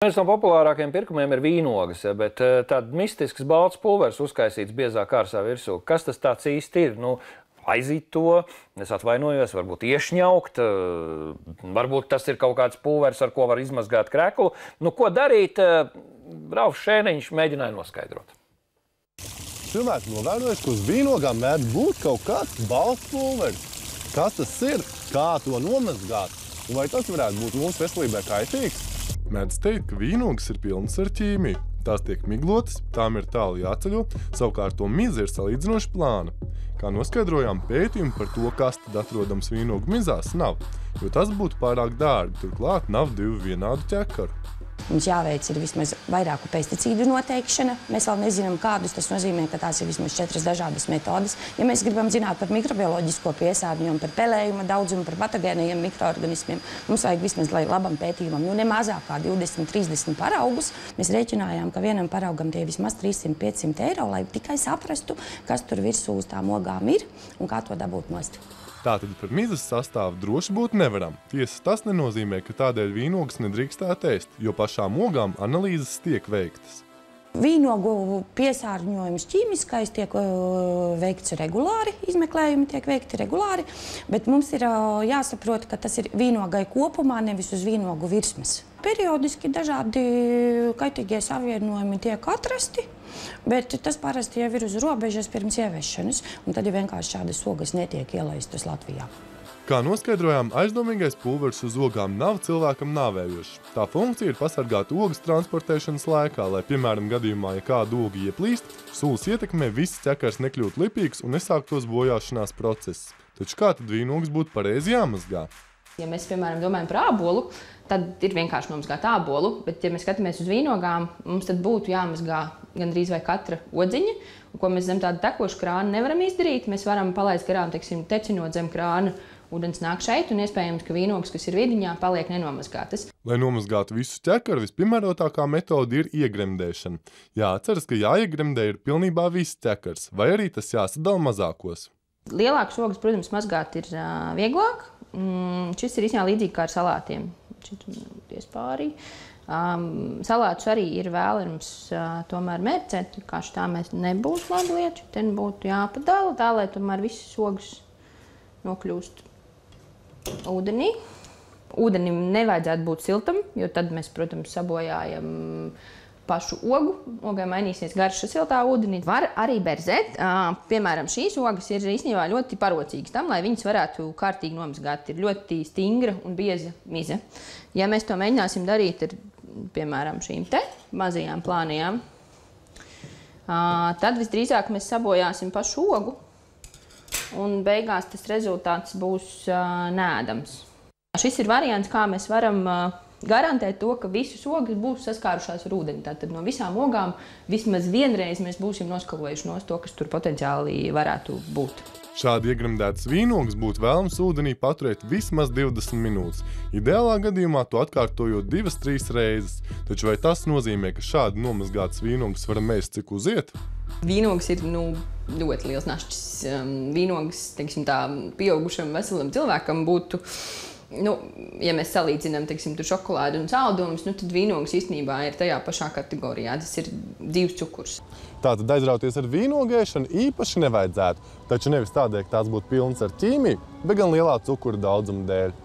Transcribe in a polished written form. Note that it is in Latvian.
Viens no populārākajiem pirkumiem ir vīnogas, bet tāds mistisks balts pulvers uzkaisīts biezā kārsā virsū. Kas tas tāds īsti ir? Nu, aizīt to, es atvainojos, varbūt iešņaukt, varbūt tas ir kaut kāds pulvers, ar ko var izmazgāt kreklu. Nu, ko darīt? Ralfs Šēniņš mēģināja noskaidrot. Cilvēki novērojuši, ka uz vīnogām mēdz būt kaut kāds balts pulveris. Kas tas ir? Kā to nomazgāt? Un vai tas varētu būt mūsu veselībai kaitīgs? Mēdz teikt, ka vīnogas ir pilnas ar ķīmiju. Tās tiek miglotas, tām ir tālu jāceļo, savukārt to miza ir salīdzinoši plāna. Kā noskaidrojām, pētījumi par to, kas tad atrodams vīnogu mizās, nav, jo tas būtu pārāk dārgi, turklāt nav divu vienādu ķekaru. Mums jāveic ir vismaz vairāku pesticīdu noteikšana. Mēs vēl nezinām, kādus. Tas nozīmē, ka tās ir vismaz 4 dažādas metodes. Ja mēs gribam zināt par mikrobioloģisko piesārņojumu, par pelējuma daudzumu, par patogēnajiem mikroorganismiem, mums vajag vismaz, lai labam pētījumam, ne mazāk kā 20-30 paraugus. Mēs rēķinājām, ka vienam paraugam tie vismaz 300-500 eiro, lai tikai saprastu, kas tur virsū uz tām ogām ir un kā to dabūt nost. Tātad par mizas sastāvu droši būt nevaram. Tiesa, tas nenozīmē, ka tādēļ vīnogas nedrīkstētu ēst, jo pašām ogām analīzes tiek veiktas. Vīnogu piesārņojums ķīmiskais tiek veikts regulāri, izmeklējumi tiek veikti regulāri, bet mums ir jāsaprot, ka tas ir vīnogai kopumā, nevis uz vīnogu virsmas. Periodiski dažādi kaitīgie savienojumi tiek atrasti, bet tas parasti jau ir uz robežas pirms ieviešanas, un tad jau vienkārši šādas ogas netiek ielaistas Latvijā. Kā noskaidrojām, aizdomīgais pulveris uz ogām nav cilvēkam nāvējošs. Tā funkcija ir pasargāt ogas transportēšanas laikā, lai, piemēram, gadījumā, ja kāda oga ieplīst, sulas ietekmē viss ķekars nekļūt lipīgs un nesāktos bojāšanās process. Taču kā tad vīnogas būtu pareizi jāmazgā? Ja mēs, piemēram, domājam par ābolu, tad ir vienkārši nomazgāt ābolu, bet, ja mēs skatāmies uz vīnogām, mums tad būtu jāmazgā gandrīz vai katra odziņa, ko mēs zem tāda tekoša krāna nevaram izdarīt. Mēs varam palaist garām, teiksim, tecinot zem krāna, ūdens nāk šeit, un iespējams, ka vīnogas, kas ir vidiņā, paliek nenomazgātas. Lai nomazgātu visu ķekaru, vispiemērotākā metode ir iegremdēšana. Jāatceras, ka jāiegremdē ir pilnībā viss ķekars, vai arī tas jāsadala mazākos. Lielākas ogas, protams, mazgāt ir vieglāk. Šis ir īstenībā līdzīgi kā ar salātiem. Pārī. Salātus arī ir vēlams tomēr mērcēt, kā tā mēs nebūs labi lietu. Te būtu jāpadala tā, lai tomēr visas ogas nokļūst ūdenī. Ūdenim nevajadzētu būt siltam, jo tad mēs, protams, sabojājam pašu ogu. Ogai mainīsies garša siltā ūdenī. Var arī berzēt. Piemēram, šīs ogas ir īstenībā ļoti parocīgas tam, lai viņas varētu kārtīgi nomazgāt. Ir ļoti stingra un bieza mize. Ja mēs to mēģināsim darīt ar, piemēram, šīm te mazajām plānajām, tad visdrīzāk mēs sabojāsim pašu ogu un beigās tas rezultāts būs neēdams. Šis ir variants, kā mēs varam garantēt to, ka visas ogas būs saskārušās ar ūdeni. Tātad no visām ogām vismaz vienreiz mēs būsim noskalojuši no to, kas tur potenciāli varētu būt. Šādi iegremdētas vīnogas būtu vēlams ūdenī paturēt vismaz 20 minūtes. Ideālā gadījumā to atkārtojot 2-3 reizes. Taču vai tas nozīmē, ka šādi nomazgātas vīnogas varam ēst cik uziet? Vīnogas ir ļoti liels našķis. Vīnogas, teiksim tā, pieaugušam veselam cilvēkam būtu, ja mēs salīdzinām, teiksim, tur šokolādi un saldumus, tad vīnogas īstenībā ir tajā pašā kategorijā. Tas ir dzīves cukurs. Tātad aizrauties ar vīnogēšanu īpaši nevajadzētu, taču nevis tādēļ, ka tās būtu pilnas ar ķīmiju, bet gan lielā cukura daudzuma dēļ.